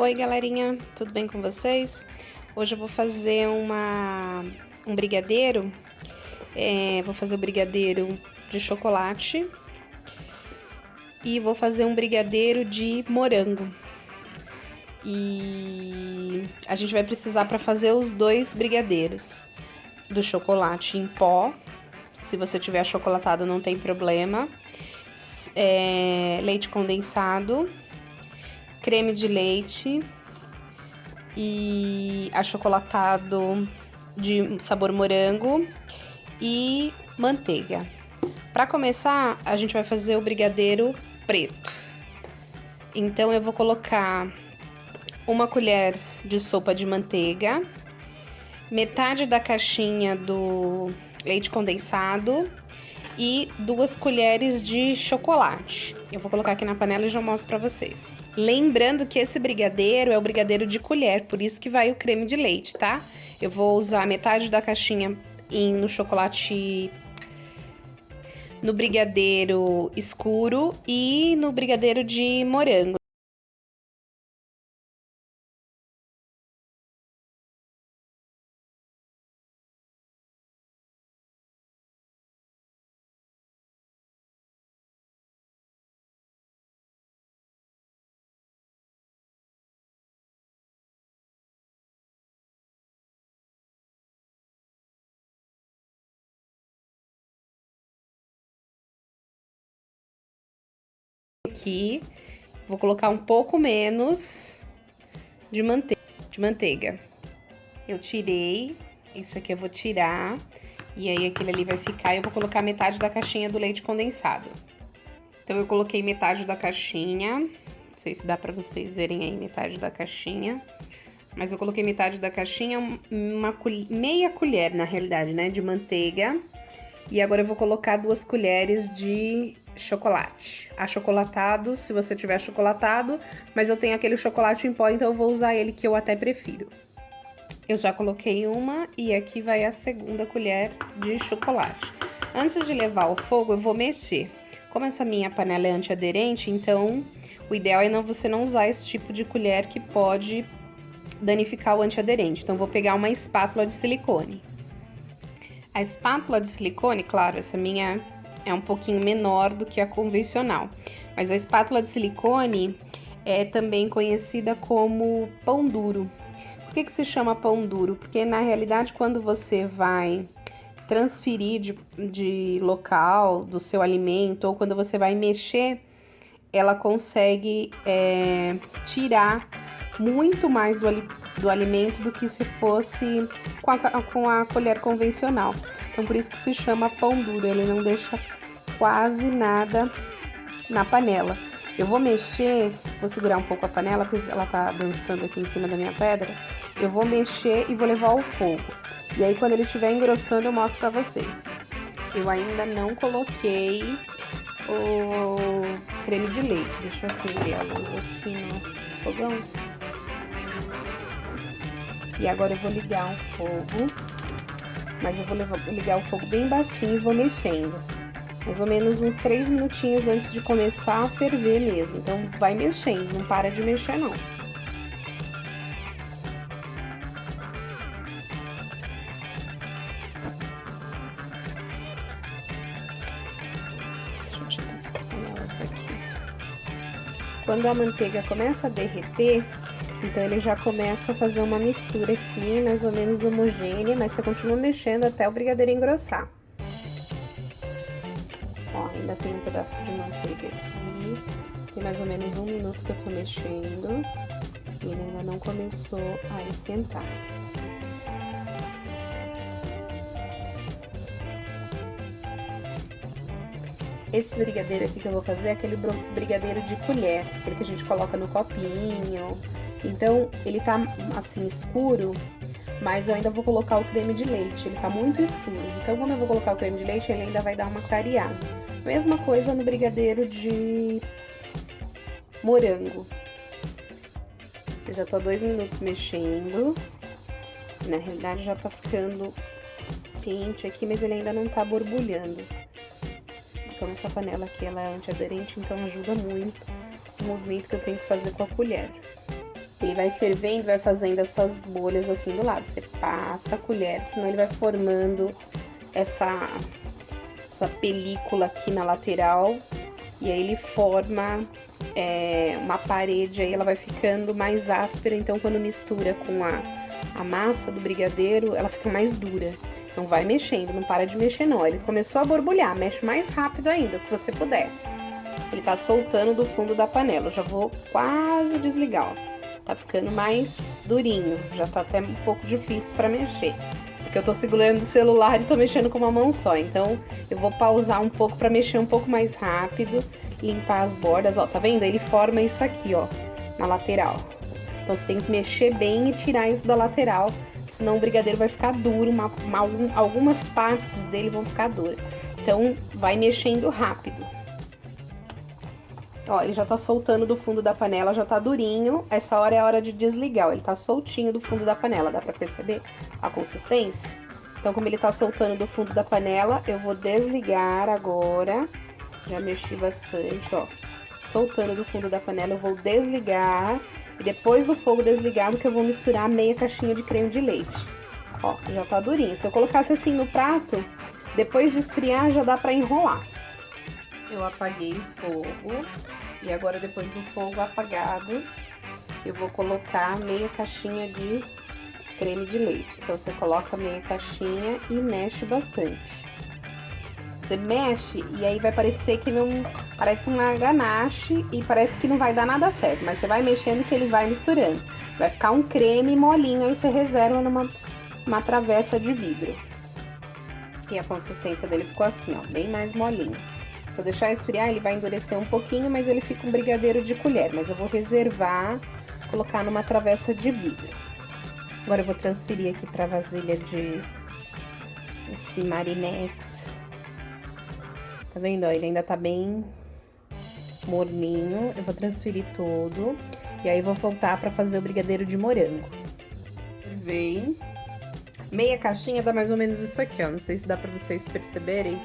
Oi, galerinha, tudo bem com vocês? Hoje eu vou fazer um brigadeiro. Vou fazer o brigadeiro de chocolate e vou fazer um brigadeiro de morango. E a gente vai precisar para fazer os dois brigadeiros do chocolate em pó. Se você tiver achocolatado, não tem problema. Leite condensado, creme de leite e achocolatado de sabor morango e manteiga. Para começar, a gente vai fazer o brigadeiro preto. Então, eu vou colocar uma colher de sopa de manteiga, metade da caixinha do leite condensado e 2 colheres de chocolate. Eu vou colocar aqui na panela e já mostro pra vocês. Lembrando que esse brigadeiro é o brigadeiro de colher, por isso que vai o creme de leite, tá? Eu vou usar metade da caixinha no chocolate, no brigadeiro escuro e no brigadeiro de morango. Aqui, vou colocar um pouco menos de manteiga. Eu tirei, isso aqui eu vou tirar, e aí aquele ali vai ficar, e eu vou colocar metade da caixinha do leite condensado. Então, eu coloquei metade da caixinha, não sei se dá pra vocês verem aí metade da caixinha, mas eu coloquei metade da caixinha, meia colher, na realidade, né, de manteiga. E agora eu vou colocar 2 colheres de chocolate. Achocolatado, se você tiver achocolatado, mas eu tenho aquele chocolate em pó, então eu vou usar ele, que eu até prefiro. Eu já coloquei uma e aqui vai a segunda colher de chocolate. Antes de levar ao fogo, eu vou mexer. Como essa minha panela é antiaderente, então o ideal é você não usar esse tipo de colher que pode danificar o antiaderente. Então, eu vou pegar uma espátula de silicone. A espátula de silicone, claro, essa minha é um pouquinho menor do que a convencional, mas a espátula de silicone é também conhecida como pão duro. Por que se chama pão duro? Porque, na realidade, quando você vai transferir de local do seu alimento, ou quando você vai mexer, ela consegue tirar muito mais do alimento do que se fosse com a colher convencional. Então, por isso que se chama pão duro, ele não deixa quase nada na panela. Eu vou mexer, vou segurar um pouco a panela, porque ela tá dançando aqui em cima da minha pedra. Eu vou mexer e vou levar ao fogo. E aí, quando ele estiver engrossando, eu mostro pra vocês. Eu ainda não coloquei o creme de leite. Deixa eu acender a luz aqui no fogão. E agora eu vou ligar o fogo, mas eu vou ligar o fogo bem baixinho e vou mexendo. Mais ou menos uns 3 minutinhos antes de começar a ferver mesmo. Então, vai mexendo, não para de mexer não. Deixa eu tirar essas panelas daqui. Quando a manteiga começa a derreter, então ele já começa a fazer uma mistura aqui, mais ou menos homogênea, mas você continua mexendo até o brigadeiro engrossar. Ó, ainda tem um pedaço de manteiga aqui. Tem mais ou menos 1 minuto que eu tô mexendo. E ele ainda não começou a esquentar. Esse brigadeiro aqui que eu vou fazer é aquele brigadeiro de colher, aquele que a gente coloca no copinho. Então, ele tá assim escuro, mas eu ainda vou colocar o creme de leite, ele tá muito escuro. Então, quando eu vou colocar o creme de leite, ele ainda vai dar uma clareada. Mesma coisa no brigadeiro de morango. Eu já tô há 2 minutos mexendo. Na realidade, já tá ficando quente aqui, mas ele ainda não tá borbulhando. Como essa panela aqui, ela é antiaderente, então ajuda muito o movimento que eu tenho que fazer com a colher. Ele vai fervendo, vai fazendo essas bolhas assim do lado. Você passa a colher, senão ele vai formando essa película aqui na lateral. E aí ele forma uma parede, aí ela vai ficando mais áspera. Então, quando mistura com a massa do brigadeiro, ela fica mais dura. Então, vai mexendo, não para de mexer não. Ele começou a borbulhar, mexe mais rápido ainda, o que você puder. Ele tá soltando do fundo da panela. Eu já vou quase desligar, ó. Tá ficando mais durinho, já tá até um pouco difícil pra mexer. Porque eu tô segurando o celular e tô mexendo com uma mão só. Então, eu vou pausar um pouco pra mexer um pouco mais rápido, limpar as bordas, ó. Tá vendo? Ele forma isso aqui, ó, na lateral. Então, você tem que mexer bem e tirar isso da lateral, senão o brigadeiro vai ficar duro, algumas partes dele vão ficar duras. Então, vai mexendo rápido. Ó, ele já tá soltando do fundo da panela, já tá durinho. Essa hora é a hora de desligar, ó. Ele tá soltinho do fundo da panela, dá pra perceber a consistência? Então, como ele tá soltando do fundo da panela, eu vou desligar agora. Já mexi bastante, ó. Soltando do fundo da panela, eu vou desligar. E depois do fogo desligado que eu vou misturar meia caixinha de creme de leite. Ó, já tá durinho. Se eu colocasse assim no prato, depois de esfriar, já dá pra enrolar. Eu apaguei o fogo e agora, depois do fogo apagado, eu vou colocar meia caixinha de creme de leite. Então, você coloca meia caixinha e mexe bastante. Você mexe e aí vai parecer que não... Parece uma ganache e parece que não vai dar nada certo, mas você vai mexendo que ele vai misturando. Vai ficar um creme molinho, aí você reserva numa travessa de vidro. E a consistência dele ficou assim, ó, bem mais molinho. Se eu deixar esfriar, ele vai endurecer um pouquinho, mas ele fica um brigadeiro de colher. Mas eu vou reservar, colocar numa travessa de vidro. Agora eu vou transferir aqui pra vasilha de esse Marinex. Tá vendo? Ó, ele ainda tá bem morninho. Eu vou transferir todo. E aí vou voltar pra fazer o brigadeiro de morango. Vem. Meia caixinha dá mais ou menos isso aqui, ó. Não sei se dá pra vocês perceberem.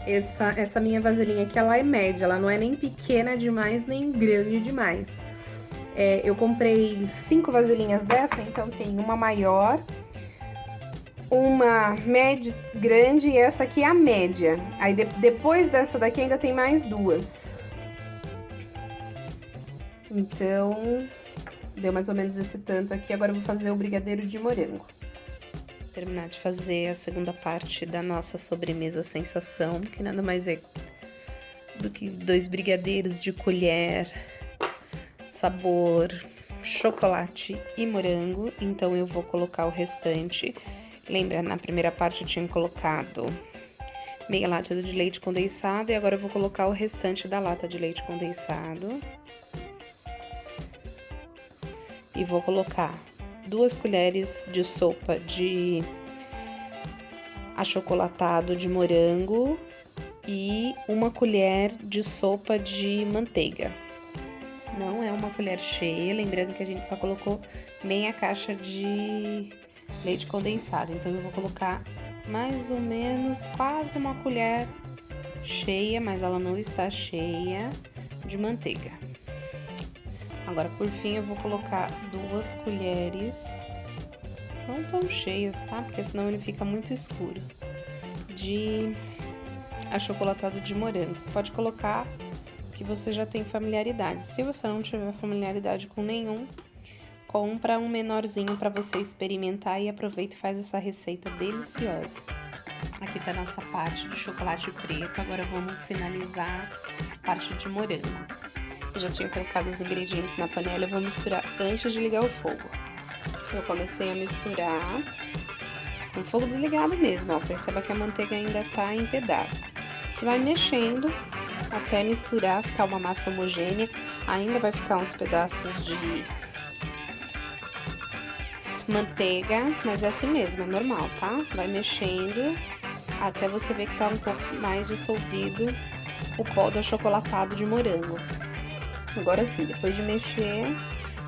Essa minha vasilhinha aqui, ela é média, ela não é nem pequena demais, nem grande demais. Eu comprei 5 vasilhinhas dessa, então tem uma maior, uma média grande e essa aqui é a média. Aí depois dessa daqui ainda tem mais 2. Então, deu mais ou menos esse tanto aqui. Agora eu vou fazer o brigadeiro de morango. Terminar de fazer a segunda parte da nossa sobremesa sensação, que nada mais é do que 2 brigadeiros de colher, sabor chocolate e morango. Então eu vou colocar o restante. Lembra, na primeira parte eu tinha colocado meia lata de leite condensado e agora eu vou colocar o restante da lata de leite condensado. E vou colocar 2 colheres de sopa de achocolatado de morango e 1 colher de sopa de manteiga. Não é uma colher cheia, lembrando que a gente só colocou meia caixa de leite condensado. Então, eu vou colocar mais ou menos quase 1 colher cheia, mas ela não está cheia, de manteiga. Agora, por fim, eu vou colocar 2 colheres, não tão cheias, tá? Porque senão ele fica muito escuro, de achocolatado de morango. Você pode colocar que você já tem familiaridade. Se você não tiver familiaridade com nenhum, compra um menorzinho para você experimentar e aproveita e faz essa receita deliciosa. Aqui tá a nossa parte de chocolate preto, agora vamos finalizar a parte de morango. Eu já tinha colocado os ingredientes na panela, eu vou misturar antes de ligar o fogo. Eu comecei a misturar com o fogo desligado mesmo, ó. Perceba que a manteiga ainda tá em pedaços. Você vai mexendo até misturar, ficar uma massa homogênea. Ainda vai ficar uns pedaços de manteiga, mas é assim mesmo, é normal, tá? Vai mexendo até você ver que tá um pouco mais dissolvido o pó do achocolatado de morango. Agora sim, depois de mexer,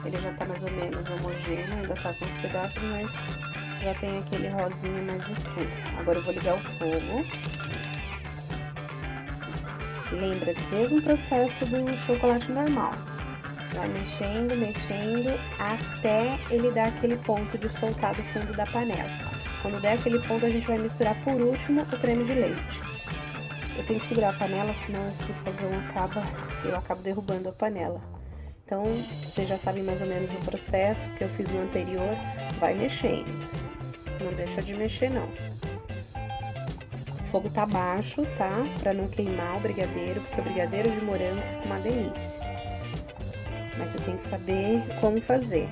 ele já tá mais ou menos homogêneo, ainda tá com os pedaços, mas já tem aquele rosinha mais escuro. Agora eu vou ligar o fogo. Lembra do mesmo processo do chocolate normal. Vai mexendo, mexendo, até ele dar aquele ponto de soltar do fundo da panela. Quando der aquele ponto, a gente vai misturar por último o creme de leite. Eu tenho que segurar a panela, senão esse fogão eu acabo derrubando a panela. Então, vocês já sabem mais ou menos o processo que eu fiz no anterior. Vai mexendo. Não deixa de mexer, não. O fogo tá baixo, tá? Pra não queimar o brigadeiro, porque o brigadeiro de morango fica uma delícia. Mas você tem que saber como fazer.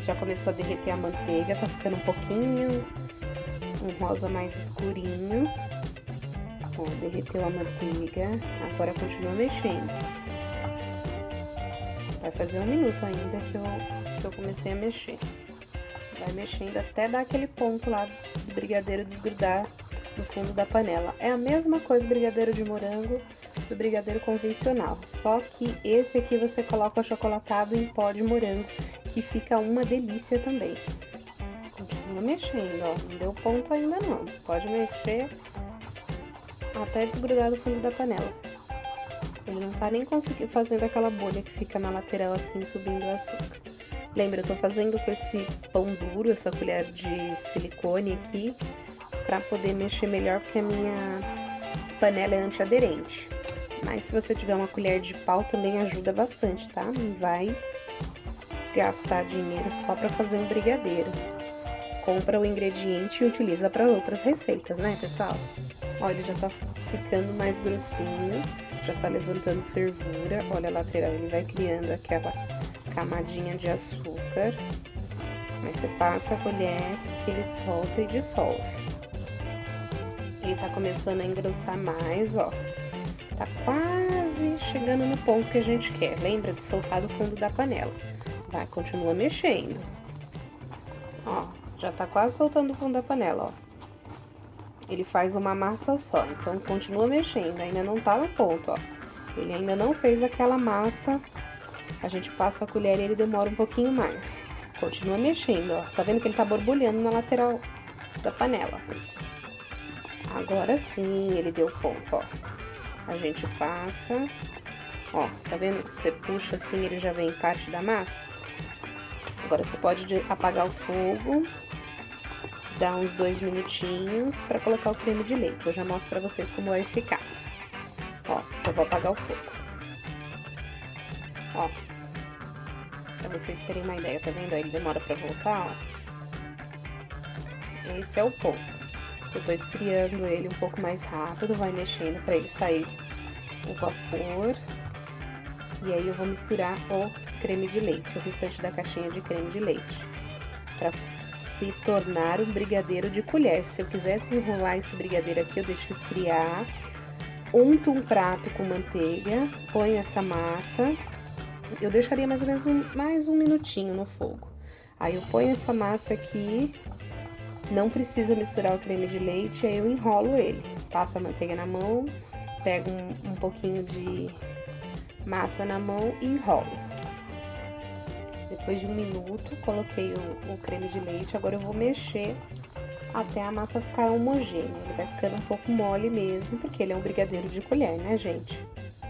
Já começou a derreter a manteiga, tá ficando um pouquinho, um rosa mais escurinho. Ó, derreteu a manteiga, agora continua mexendo. Vai fazer 1 minuto ainda que eu comecei a mexer. Vai mexendo até dar aquele ponto lá do brigadeiro desgrudar no fundo da panela. É a mesma coisa do brigadeiro de morango do brigadeiro convencional, só que esse aqui você coloca o achocolatado em pó de morango, que fica uma delícia também. Continua mexendo, ó, não deu ponto ainda não. Pode mexer até desgrudar do fundo da panela. Ele não tá nem conseguindo fazendo aquela bolha que fica na lateral assim, subindo o açúcar. Lembra, eu tô fazendo com esse pão duro, essa colher de silicone aqui, pra poder mexer melhor, porque a minha panela é antiaderente. Mas se você tiver uma colher de pau, também ajuda bastante, tá? Não vai gastar dinheiro só pra fazer um brigadeiro. Compra o ingrediente e utiliza para outras receitas, né, pessoal? Olha, ele já tá ficando mais grossinho, já tá levantando fervura. Olha a lateral, ele vai criando aquela camadinha de açúcar. Aí você passa a colher, ele solta e dissolve. Ele tá começando a engrossar mais, ó. Tá quase chegando no ponto que a gente quer. Lembra de soltar do fundo da panela. Vai, continua mexendo. Ó, já tá quase soltando o fundo da panela, ó. Ele faz uma massa só, então continua mexendo. Ainda não tá no ponto, ó. Ele ainda não fez aquela massa. A gente passa a colher e ele demora um pouquinho mais. Continua mexendo, ó. Tá vendo que ele tá borbulhando na lateral da panela. Agora sim, ele deu ponto, ó. A gente passa, ó, tá vendo? Você puxa assim, ele já vem parte da massa. Agora você pode apagar o fogo, dar uns 2 minutinhos pra colocar o creme de leite. Eu já mostro pra vocês como vai ficar. Ó, eu vou apagar o fogo. Ó, pra vocês terem uma ideia, tá vendo? Aí ele demora pra voltar, ó. Esse é o ponto. Eu tô esfriando ele um pouco mais rápido, vai mexendo pra ele sair o vapor. E aí eu vou misturar o creme de leite, o restante da caixinha de creme de leite, pra se tornar um brigadeiro de colher. Se eu quisesse enrolar esse brigadeiro aqui, eu deixo esfriar, unto um prato com manteiga, ponho essa massa, eu deixaria mais ou menos mais um minutinho no fogo. Aí eu ponho essa massa aqui. Não precisa misturar o creme de leite, aí eu enrolo ele. Passo a manteiga na mão, pego um pouquinho de massa na mão e enrolo. Depois de 1 minuto, coloquei o creme de leite. Agora eu vou mexer até a massa ficar homogênea. Ele vai ficando um pouco mole mesmo, porque ele é um brigadeiro de colher, né, gente?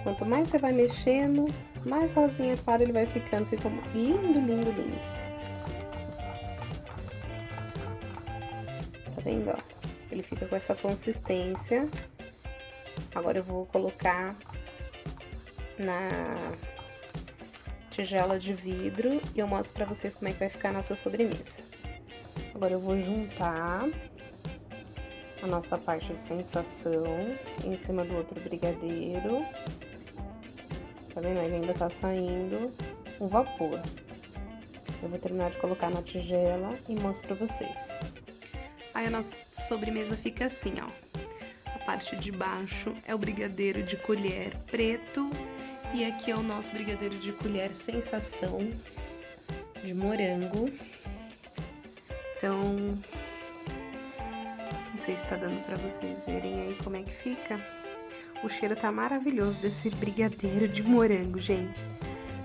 Quanto mais você vai mexendo, mais rosinha clara ele vai ficando. Fica lindo, lindo, lindo. Tá vendo, ó? Ele fica com essa consistência. Agora eu vou colocar na tigela de vidro e eu mostro pra vocês como é que vai ficar a nossa sobremesa. Agora eu vou juntar a nossa parte de sensação em cima do outro brigadeiro. Tá vendo? Ele ainda tá saindo um vapor. Eu vou terminar de colocar na tigela e mostro pra vocês. Aí a nossa sobremesa fica assim, ó. A parte de baixo é o brigadeiro de colher preto e aqui é o nosso brigadeiro de colher sensação de morango. Então, não sei se tá dando pra vocês verem aí como é que fica. O cheiro tá maravilhoso desse brigadeiro de morango, gente.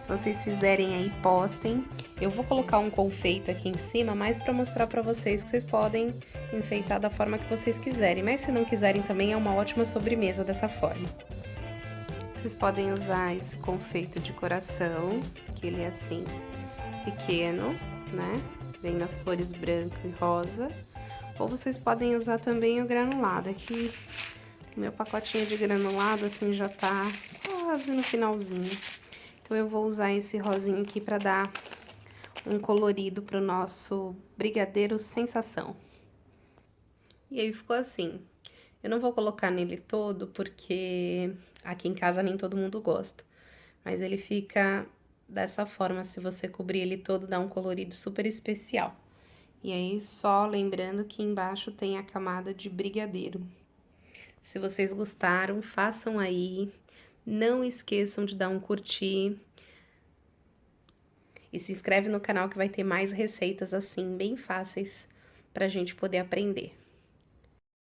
Se vocês fizerem aí, postem. Eu vou colocar um confeito aqui em cima, mais pra mostrar pra vocês que vocês podem enfeitar da forma que vocês quiserem. Mas se não quiserem também, é uma ótima sobremesa dessa forma. Vocês podem usar esse confeito de coração, que ele é assim, pequeno, né? Vem nas cores branco e rosa. Ou vocês podem usar também o granulado. Aqui, o meu pacotinho de granulado, assim, já tá quase no finalzinho. Então, eu vou usar esse rosinho aqui pra dar um colorido pro nosso brigadeiro sensação. E aí, ficou assim. Eu não vou colocar nele todo, porque aqui em casa nem todo mundo gosta. Mas ele fica dessa forma, se você cobrir ele todo, dá um colorido super especial. E aí, só lembrando que embaixo tem a camada de brigadeiro. Se vocês gostaram, façam aí. Não esqueçam de dar um curtir. E se inscreve no canal que vai ter mais receitas assim, bem fáceis, pra gente poder aprender.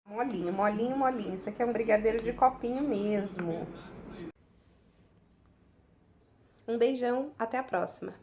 Molinho, molinho, molinho. Isso aqui é um brigadeiro de copinho mesmo. Um beijão, até a próxima!